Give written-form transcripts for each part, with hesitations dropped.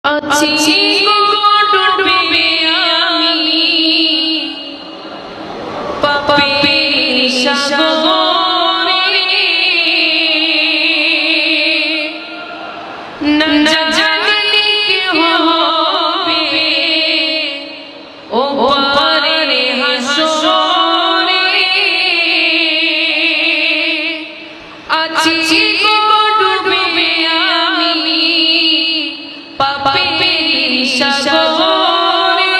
আছি ডুবে আমি পাপের সাগরে, না জানি কি হবে ও পারের হাসরে। আছি ডুবে আমি পাপের সাগরে,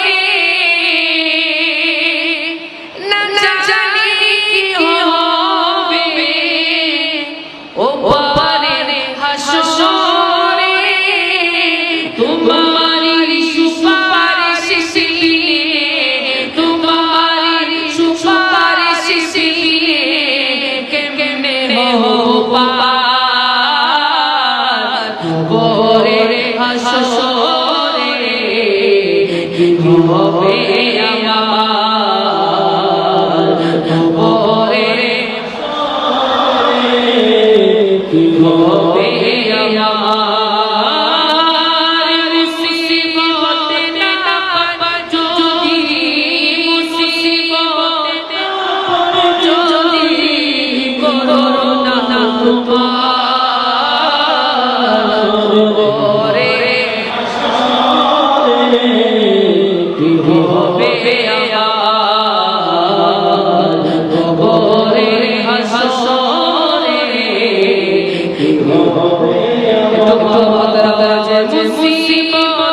না জানি কি হবে ও পারের হাসরে। তোমারি সুপারিশ পেলে, তোমারি সুপারিশ পেলে কেমনে হবো পার পরের হাসরে। কি হবে আমার পরের হাসরে, কি হবে আমার মুসিবতে না যদি, মুসিবতে যদি করোনা তোমার পরের হাসরে। কি হবে আমার পরের হাসরে, কি হবে আমার মুসিবত